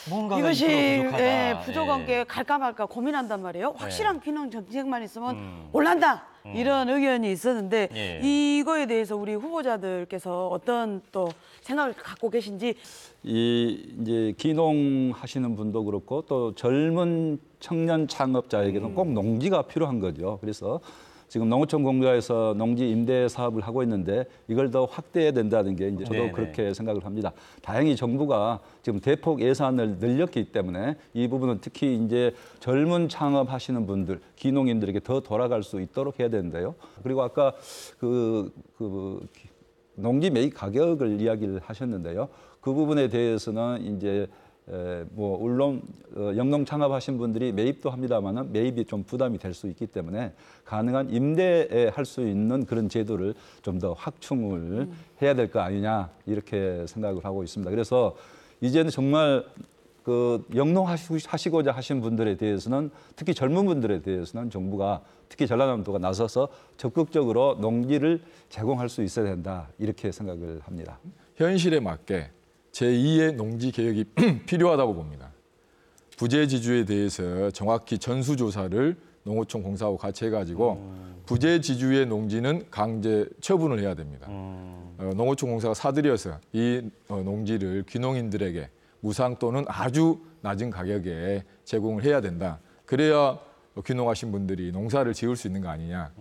뭔가가 이것이 부족하다. 부족한 예. 게 갈까 말까 고민한단 말이에요. 확실한 네. 귀농 정책만 있으면 올란다. 이런 의견이 있었는데 예. 이거에 대해서 우리 후보자들께서 어떤 또 생각을 갖고 계신지. 이제 귀농하시는 분도 그렇고 또 젊은 청년 창업자에게는 꼭 농지가 필요한 거죠. 그래서 지금 농어촌 공사에서 농지 임대 사업을 하고 있는데 이걸 더 확대해야 된다는 게 이제 저도 네네. 그렇게 생각을 합니다. 다행히 정부가 지금 대폭 예산을 늘렸기 때문에 이 부분은 특히 이제 젊은 창업하시는 분들, 귀농인들에게 더 돌아갈 수 있도록 해야 되는데요. 그리고 아까 그 농지 매입 가격을 이야기를 하셨는데요. 그 부분에 대해서는 이제 뭐 물론 영농 창업하신 분들이 매입도 합니다만은 매입이 좀 부담이 될 수 있기 때문에 가능한 임대할 수 있는 그런 제도를 좀 더 확충을 해야 될 거 아니냐 이렇게 생각을 하고 있습니다. 그래서 이제는 정말 그 영농하시고자 하신 분들에 대해서는 특히 젊은 분들에 대해서는 정부가 특히 전라남도가 나서서 적극적으로 농지를 제공할 수 있어야 된다 이렇게 생각을 합니다. 현실에 맞게 제2의 농지 개혁이 필요하다고 봅니다. 부재지주에 대해서 정확히 전수조사를 농어촌 공사하고 같이 해가지고 부재지주의 농지는 강제 처분을 해야 됩니다. 농어촌 공사가 사들여서 이 농지를 귀농인들에게 무상 또는 아주 낮은 가격에 제공을 해야 된다. 그래야 귀농하신 분들이 농사를 지을 수 있는 거 아니냐.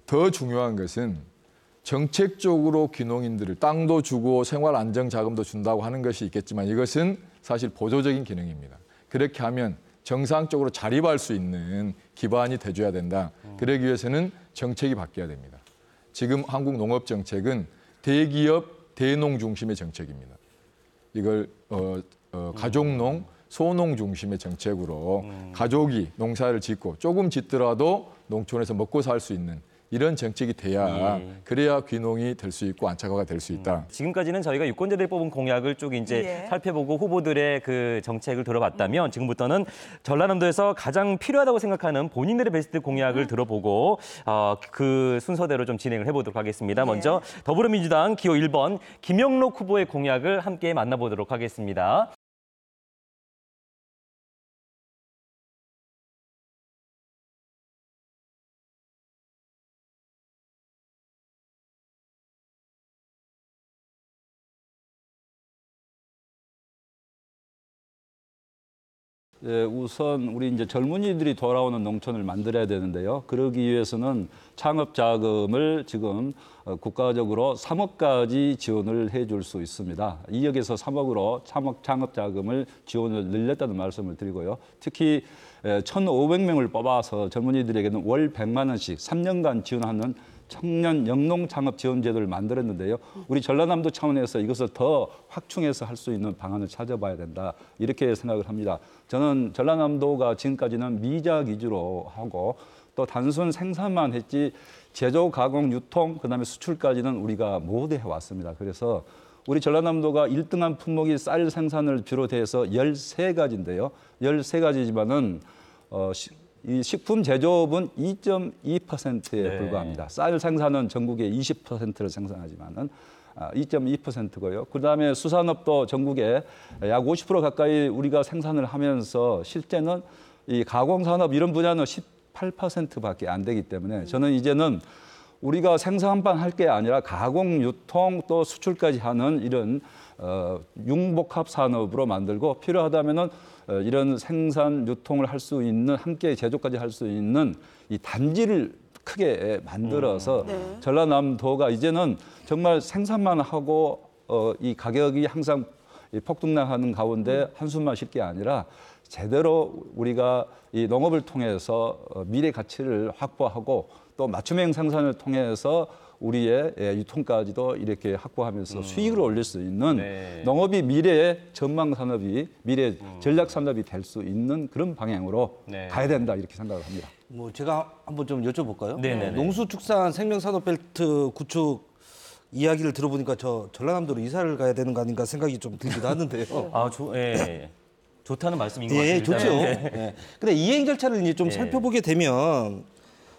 더 중요한 것은 정책적으로 귀농인들을 땅도 주고 생활 안정 자금도 준다고 하는 것이 있겠지만 이것은 사실 보조적인 기능입니다. 그렇게 하면 정상적으로 자립할 수 있는 기반이 돼줘야 된다. 그러기 위해서는 정책이 바뀌어야 됩니다. 지금 한국 농업 정책은 대기업, 대농 중심의 정책입니다. 이걸 가족농, 소농 중심의 정책으로 가족이 농사를 짓고 조금 짓더라도 농촌에서 먹고 살 수 있는 이런 정책이 돼야 그래야 귀농이 될 수 있고 안착화가 될 수 있다. 지금까지는 저희가 유권자들이 뽑은 공약을 쭉 이제 살펴보고 후보들의 그 정책을 들어봤다면 지금부터는 전라남도에서 가장 필요하다고 생각하는 본인들의 베스트 공약을 들어보고 그 순서대로 좀 진행을 해보도록 하겠습니다. 먼저 더불어민주당 기호 1번 김영록 후보의 공약을 함께 만나보도록 하겠습니다. 예, 우선 우리 이제 젊은이들이 돌아오는 농촌을 만들어야 되는데요. 그러기 위해서는 창업 자금을 지금 국가적으로 3억까지 지원을 해줄 수 있습니다. 2억에서 3억으로 창업 자금을 지원을 늘렸다는 말씀을 드리고요. 특히 1,500명을 뽑아서 젊은이들에게는 월 100만 원씩 3년간 지원하는 청년 영농 창업 지원 제도를 만들었는데요. 우리 전라남도 차원에서 이것을 더 확충해서 할 수 있는 방안을 찾아봐야 된다. 이렇게 생각을 합니다. 저는 전라남도가 지금까지는 미작 위주로 하고 또 단순 생산만 했지 제조, 가공, 유통, 그다음에 수출까지는 우리가 못 해왔습니다. 그래서 우리 전라남도가 1등한 품목이 쌀 생산을 비롯해서 13가지인데요. 13가지지만은 이 식품 제조업은 2.2%에 불과합니다. 쌀 생산은 전국의 20%를 생산하지만은 2.2%고요. 그다음에 수산업도 전국에 약 50% 가까이 우리가 생산을 하면서 실제는 이 가공산업 이런 분야는 18%밖에 안 되기 때문에 저는 이제는 우리가 생산만 할 게 아니라 가공, 유통 또 수출까지 하는 이런 융복합 산업으로 만들고 필요하다면은 이런 생산, 유통을 할 수 있는 함께 제조까지 할 수 있는 이 단지를 크게 만들어서 전라남도가 이제는 정말 생산만 하고 이 가격이 항상 이 폭등나가는 가운데 한숨만 쉴 게 아니라 제대로 우리가 이 농업을 통해서 미래 가치를 확보하고 또 맞춤형 생산을 통해서 우리의 유통까지도 이렇게 확보하면서 수익을 올릴 수 있는 농업이 미래의 전망 산업이 미래 전략 산업이 될 수 있는 그런 방향으로 가야 된다 이렇게 생각을 합니다. 뭐 제가 한번 좀 여쭤볼까요? 네네네. 농수축산 생명산업벨트 구축 이야기를 들어보니까 저 전라남도로 이사를 가야 되는 거 아닌가 생각이 좀 들기도 하는데요. 예. 좋다는 말씀인 것 같습니다. 예, 좋죠. 예. 근데 이행 절차를 이제 좀 살펴보게 되면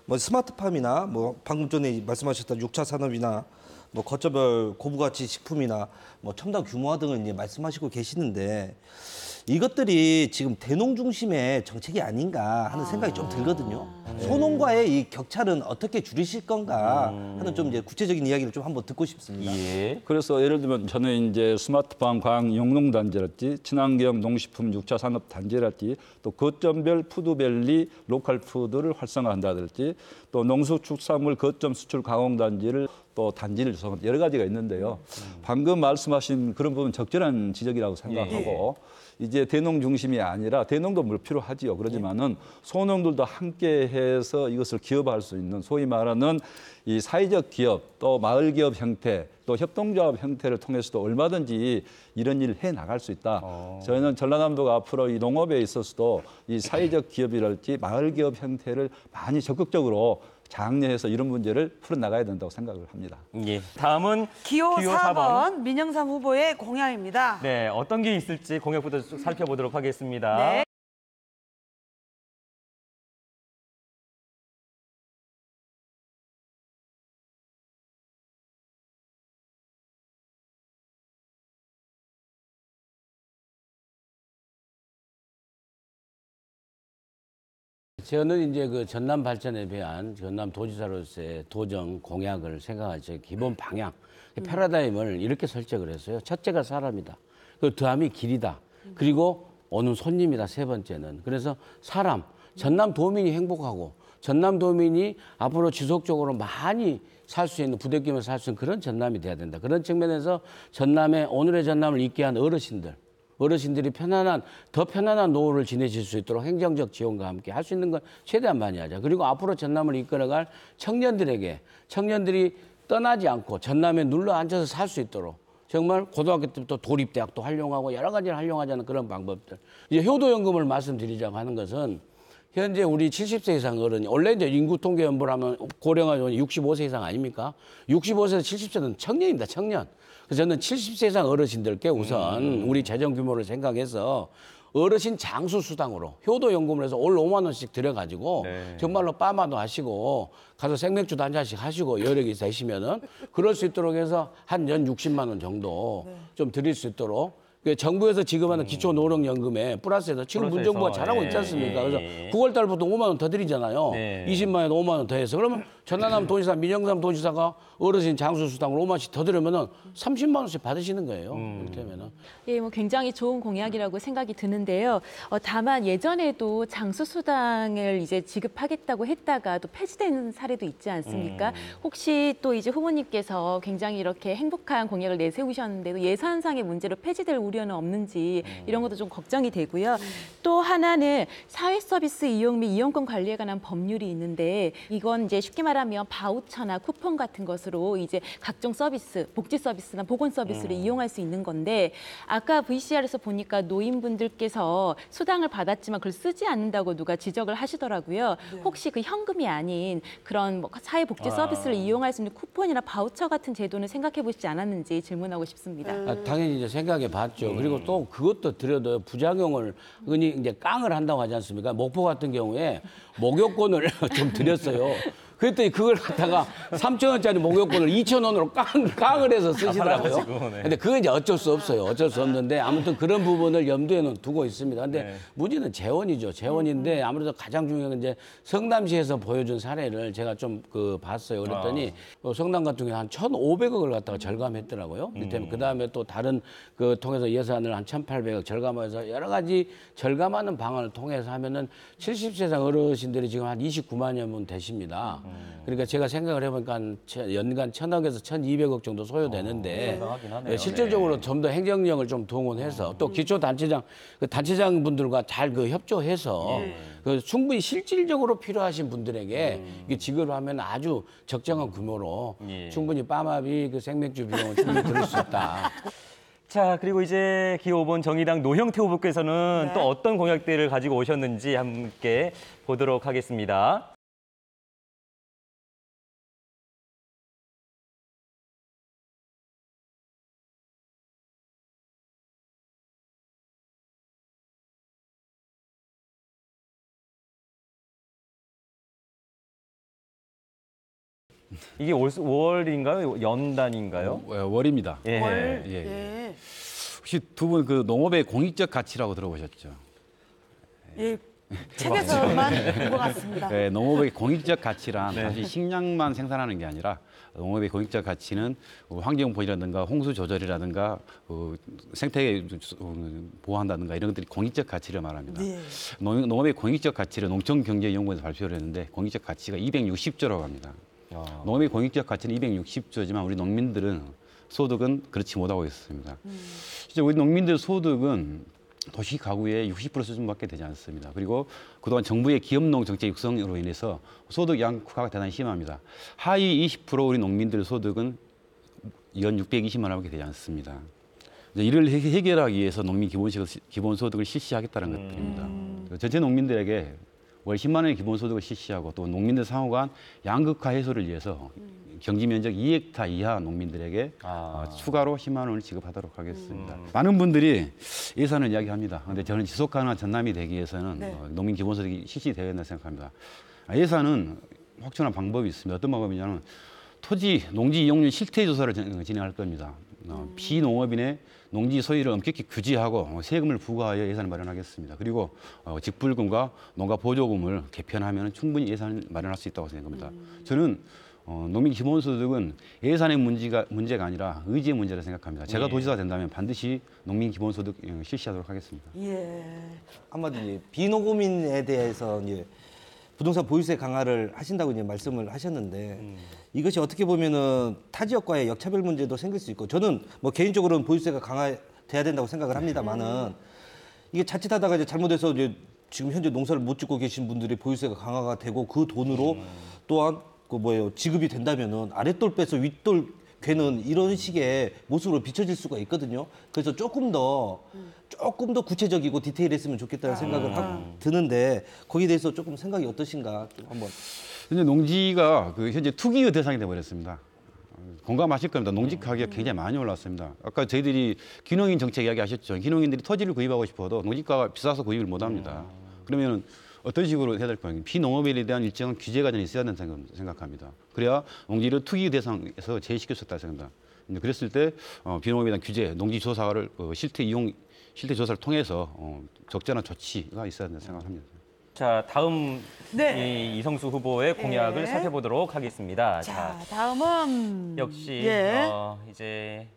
뭐 스마트팜이나 뭐 방금 전에 말씀하셨던 6차 산업이나 뭐 거점별 고부가치 식품이나 뭐 첨단 규모화 등을 이제 말씀하시고 계시는데 이것들이 지금 대농 중심의 정책이 아닌가 하는 생각이 좀 들거든요. 소농과의 이 격차는 어떻게 줄이실 건가 하는 좀 이제 구체적인 이야기를 좀 한번 듣고 싶습니다. 그래서 예를 들면 저는 이제 스마트팜 광 영농단지랄지 친환경 농식품 6차 산업 단지랄지 또 거점별 푸드밸리 로컬 푸드를 활성화한다든지 또 농수축산물 거점 수출 가공단지를 또 단지를 조성한 여러 가지가 있는데요. 방금 말씀하신 그런 부분 적절한 지적이라고 생각하고 이제 대농 중심이 아니라 대농도 물 필요하지요. 그러지만은 소농들도 함께해서 이것을 기업화할 수 있는 소위 말하는 이 사회적 기업 또 마을 기업 형태 또 협동조합 형태를 통해서도 얼마든지 이런 일을 해 나갈 수 있다. 저희는 전라남도가 앞으로 이 농업에 있어서도 이 사회적 기업이랄지 마을 기업 형태를 많이 적극적으로 장려해서 이런 문제를 풀어나가야 된다고 생각을 합니다. 예. 다음은 기호 4번 민영삼 후보의 공약입니다. 네, 어떤 게 있을지 공약부터 쭉 살펴보도록 하겠습니다. 네. 저는 이제 그 전남 발전에 대한 전남 도지사로서의 도정 공약을 생각할 제 기본 방향, 패러다임을 이렇게 설정을 했어요. 첫째가 사람이다. 그 다음이 길이다. 그리고 오는 손님이다. 세 번째는. 그래서 사람, 전남 도민이 행복하고 전남 도민이 앞으로 지속적으로 많이 살 수 있는 부대끼면서 살 수 있는 그런 전남이 돼야 된다. 그런 측면에서 전남의 오늘의 전남을 있게 한 어르신들이 더 편안한 노후를 지내실 수 있도록 행정적 지원과 함께 할 수 있는 건 최대한 많이 하자. 그리고 앞으로 전남을 이끌어갈 청년들이 떠나지 않고 전남에 눌러 앉아서 살 수 있도록 정말 고등학교 때부터 도립대학도 활용하고 여러 가지를 활용하자는 그런 방법들. 이제 효도연금을 말씀드리자고 하는 것은 현재 우리 70세 이상 어른이 원래 이제 인구 통계 연보를 하면 고령화 65세 이상 아닙니까? 65세에서 70세는 청년입니다. 청년. 그래서 저는 70세 이상 어르신들께 우선 우리 재정 규모를 생각해서 어르신 장수 수당으로 효도연금을 해서 올 5만 원씩 들여가지고 정말로 빠마도 하시고 가서 생맥주도 한 잔씩 하시고 여력이 되시면은 그럴 수 있도록 해서 한 연 60만 원 정도 좀 드릴 수 있도록 정부에서 지급하는 기초노령연금에 플러스해서 지금 문정부가 잘하고 있지 않습니까? 그래서 9월 달부터 5만 원 더 드리잖아요. 20만 원에 5만 원 더 해서 그러면 전라남 도지사, 민영삼 도지사가 어르신 장수수당을 5만 원씩 더 드리면은 30만 원씩 받으시는 거예요. 이렇게 하면은. 예, 뭐 굉장히 좋은 공약이라고 생각이 드는데요. 다만 예전에도 장수수당을 이제 지급하겠다고 했다가 또 폐지된 사례도 있지 않습니까? 혹시 또 이제 후보님께서 굉장히 이렇게 행복한 공약을 내세우셨는데도 예산상의 문제로 폐지될 우려는 없는지 이런 것도 좀 걱정이 되고요. 또 하나는 사회서비스 이용 및 이용권 관리에 관한 법률이 있는데 이건 이제 쉽게 말하면 바우처나 쿠폰 같은 것으로 이제 각종 서비스, 복지 서비스나 보건 서비스를 이용할 수 있는 건데 아까 VCR에서 보니까 노인분들께서 수당을 받았지만 그걸 쓰지 않는다고 누가 지적을 하시더라고요. 혹시 그 현금이 아닌 그런 뭐 사회복지 서비스를 이용할 수 있는 쿠폰이나 바우처 같은 제도는 생각해 보시지 않았는지 질문하고 싶습니다. 당연히 이제 생각해 봤죠. 그리고 또 그것도 드려도 부작용을 흔히 이제 깡을 한다고 하지 않습니까? 목포 같은 경우에 목욕권을 좀 드렸어요. 그랬더니 그걸 갖다가 3,000원짜리 목욕권을 2,000원으로 깡을 해서 쓰시더라고요. 근데 그건 이제 어쩔 수 없어요. 어쩔 수 없는데 아무튼 그런 부분을 염두에는 두고 있습니다. 근데 문제는 재원이죠. 재원인데 아무래도 가장 중요한 건 이제 성남시에서 보여준 사례를 제가 좀 봤어요. 그랬더니 성남 같은 경우에 한 1,500억을 갖다가 절감했더라고요. 그 다음에 또 다른 통해서 예산을 한 1,800억 절감해서 여러 가지 절감하는 방안을 통해서 하면은 70세 이상 어르신들이 지금 한 29만여 분 되십니다. 그러니까 제가 생각을 해보니까 연간 1,000억에서 1,200억 정도 소요되는데 실질적으로 좀 더 행정력을 좀 동원해서 또 기초단체장 그 단체장 분들과 잘 그 협조해서 그 충분히 실질적으로 필요하신 분들에게 이게 지급을 하면 아주 적정한 규모로 충분히 빰합이 그 생맥주 비용을 충분히 들을 수 있다. 자, 그리고 이제 기호 5번 정의당 노형태 후보께서는 또 어떤 공약들을 가지고 오셨는지 함께 보도록 하겠습니다. 이게 5월인가요? 연단인가요? 월입니다. 예. 월. 예. 예. 혹시 두 분 그 농업의 공익적 가치라고 들어보셨죠? 예. 책에서만 본 것 같습니다. 네, 농업의 공익적 가치란 네. 사실 식량만 생산하는 게 아니라 농업의 공익적 가치는 환경 보호라든가 홍수 조절이라든가 생태계 보호한다든가 이런 것들이 공익적 가치를 말합니다. 네. 농업의 공익적 가치를 농촌경제연구원에서 발표를 했는데 공익적 가치가 260조라고 합니다. 농업의 공익적 가치는 260조지만 우리 농민들은 소득은 그렇지 못하고 있습니다. 실제 우리 농민들 소득은 도시 가구의 60% 수준밖에 되지 않습니다. 그리고 그동안 정부의 기업농 정책 육성으로 인해서 소득 양극화가 대단히 심합니다. 하위 20% 우리 농민들 소득은 연 620만 원밖에 되지 않습니다. 이를 해결하기 위해서 농민 기본소득을 실시하겠다는 것들입니다. 전체 농민들에게 월 10만 원의 기본소득을 실시하고 또 농민들 상호 간 양극화 해소를 위해서 경지면적 2헥타 이하 농민들에게 추가로 10만 원을 지급하도록 하겠습니다. 많은 분들이 예산을 이야기합니다. 그런데 저는 지속가능한 전남이 되기 위해서는 농민 기본소득이 실시되어야 된다고 생각합니다. 예산은 확충한 방법이 있습니다. 어떤 방법이냐면 토지, 농지 이용률 실태조사를 진행할 겁니다. 비농업인의 농지 소유를 엄격히 규제하고 세금을 부과하여 예산을 마련하겠습니다. 그리고 직불금과 농가 보조금을 개편하면 충분히 예산을 마련할 수 있다고 생각합니다. 저는 농민 기본소득은 예산의 문제가 아니라 의지의 문제라 생각합니다. 제가 도지사가 된다면 반드시 농민 기본소득 실시하도록 하겠습니다. 예. 한마디로 이제 비농업인에 대해서 이제 부동산 보유세 강화를 하신다고 이제 말씀을 하셨는데 이것이 어떻게 보면은 타 지역과의 역차별 문제도 생길 수 있고 저는 뭐 개인적으로는 보유세가 강화돼야 된다고 생각을 합니다만은 이게 자칫하다가 이제 잘못해서 이제 지금 현재 농사를 못 짓고 계신 분들이 보유세가 강화가 되고 그 돈으로 또한 지급이 된다면은 아랫돌 빼서 윗돌 괴는 이런 식의 모습으로 비춰질 수가 있거든요. 그래서 조금 더 구체적이고 디테일했으면 좋겠다는 생각을 드는데 거기에 대해서 조금 생각이 어떠신가 좀 한번. 현재 농지가 현재 투기의 대상이 되어버렸습니다. 공감하실 겁니다. 농지 가격이 굉장히 많이 올랐습니다. 아까 저희들이 기농인 정책 이야기하셨죠. 기농인들이 토지를 구입하고 싶어도 농지가가 비싸서 구입을 못합니다. 그러면 어떤 식으로 해야 될 거예요? 비농업에 대한 일정한 규제가 좀 있어야 된다고 생각합니다. 그래야 농지를 투기 대상에서 제외시킬 수 있다고 생각합니다. 그랬을 때 비농업에 대한 규제, 농지 조사를 실태 조사를 통해서 적절한 조치가 있어야 된다고 생각합니다. 자, 다음 이성수 후보의 공약을 살펴보도록 하겠습니다. 자, 다음은 역시 이제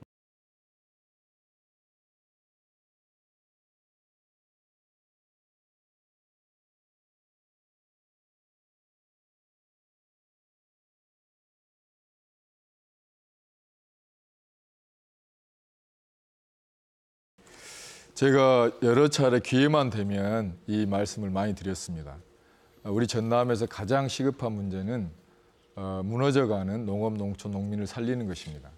제가 여러 차례 기회만 되면 이 말씀을 많이 드렸습니다. 우리 전남에서 가장 시급한 문제는 무너져가는 농업, 농촌, 농민을 살리는 것입니다.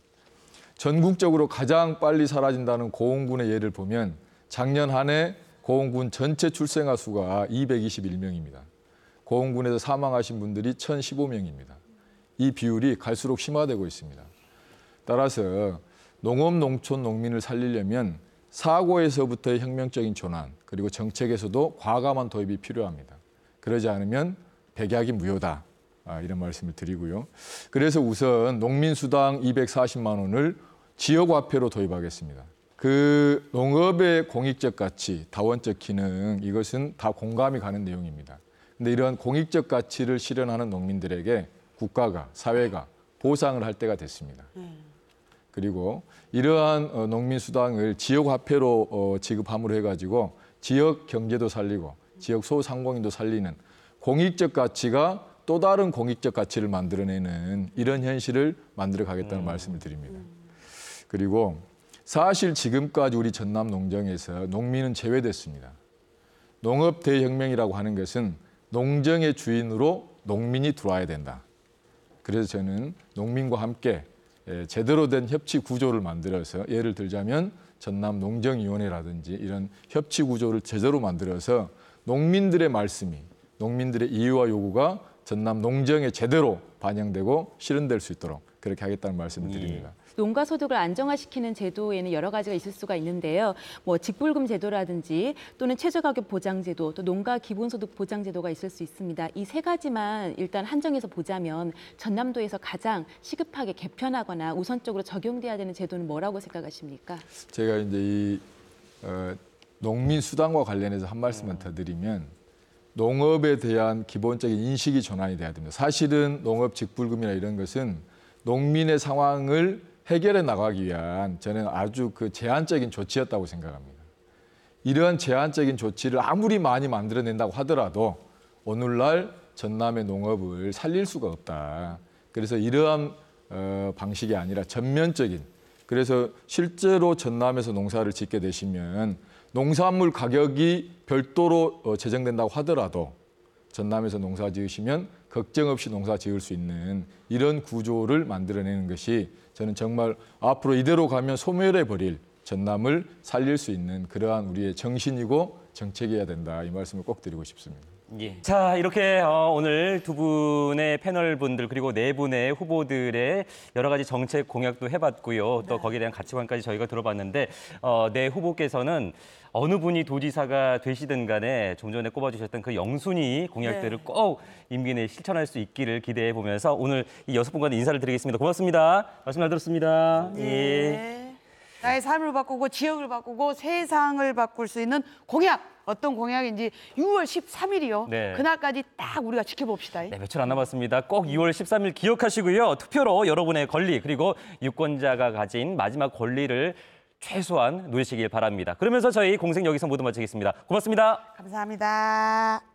전국적으로 가장 빨리 사라진다는 고흥군의 예를 보면 작년 한 해 고흥군 전체 출생아 수가 221명입니다. 고흥군에서 사망하신 분들이 1,015명입니다. 이 비율이 갈수록 심화되고 있습니다. 따라서 농업, 농촌, 농민을 살리려면 사고에서부터의 혁명적인 전환, 그리고 정책에서도 과감한 도입이 필요합니다. 그러지 않으면 백약이 무효다. 이런 말씀을 드리고요. 그래서 우선 농민수당 240만 원을 지역화폐로 도입하겠습니다. 그 농업의 공익적 가치, 다원적 기능, 이것은 다 공감이 가는 내용입니다. 근데 이런 공익적 가치를 실현하는 농민들에게 국가가, 사회가 보상을 할 때가 됐습니다. 그리고 이러한 농민수당을 지역화폐로 지급함으로 해가지고 지역 경제도 살리고 지역 소상공인도 살리는 공익적 가치가 또 다른 공익적 가치를 만들어내는 이런 현실을 만들어 가겠다는 말씀을 드립니다. 그리고 사실 지금까지 우리 전남 농정에서 농민은 제외됐습니다. 농업 대혁명이라고 하는 것은 농정의 주인으로 농민이 들어와야 된다. 그래서 저는 농민과 함께 제대로 된 협치 구조를 만들어서 예를 들자면 전남 농정위원회라든지 이런 협치 구조를 제대로 만들어서 농민들의 말씀이 농민들의 이유와 요구가 전남 농정에 제대로 반영되고 실현될 수 있도록 그렇게 하겠다는 말씀을 드립니다. 농가 소득을 안정화시키는 제도에는 여러 가지가 있을 수가 있는데요. 뭐 직불금 제도라든지 또는 최저가격 보장제도, 또 농가 기본소득 보장제도가 있을 수 있습니다. 이 세 가지만 일단 한정해서 보자면 전남도에서 가장 시급하게 개편하거나 우선적으로 적용돼야 되는 제도는 뭐라고 생각하십니까? 제가 이제 이 농민 수당과 관련해서 한 말씀만 더 드리면 농업에 대한 기본적인 인식이 전환이 돼야 됩니다. 사실은 농업 직불금이나 이런 것은 농민의 상황을 해결해 나가기 위한 저는 아주 그 제한적인 조치였다고 생각합니다. 이러한 제한적인 조치를 아무리 많이 만들어낸다고 하더라도 오늘날 전남의 농업을 살릴 수가 없다. 그래서 이러한 방식이 아니라 전면적인, 그래서 실제로 전남에서 농사를 짓게 되시면 농산물 가격이 별도로 제정된다고 하더라도 전남에서 농사 지으시면 걱정 없이 농사 지을 수 있는 이런 구조를 만들어내는 것이 저는 정말 앞으로 이대로 가면 소멸해버릴 전남을 살릴 수 있는 그러한 우리의 정신이고 정책이어야 된다. 이 말씀을 꼭 드리고 싶습니다. 예. 자, 이렇게 오늘 두 분의 패널 분들 그리고 네 분의 후보들의 여러 가지 정책 공약도 해봤고요. 또 거기에 대한 가치관까지 저희가 들어봤는데 네 후보께서는 어느 분이 도지사가 되시든 간에 좀 전에 꼽아주셨던 그 영순위 공약들을 꼭 임기 내에 실천할 수 있기를 기대해 보면서 오늘 이 6분간 인사를 드리겠습니다. 고맙습니다. 말씀 잘 들었습니다. 예. 나의 삶을 바꾸고 지역을 바꾸고 세상을 바꿀 수 있는 공약. 어떤 공약인지 6월 13일이요. 네. 그날까지 딱 우리가 지켜봅시다. 네, 며칠 안 남았습니다. 꼭 2월 13일 기억하시고요. 투표로 여러분의 권리 그리고 유권자가 가진 마지막 권리를 최소한 누리시길 바랍니다. 그러면서 저희 공생 여기서 모두 마치겠습니다. 고맙습니다. 감사합니다.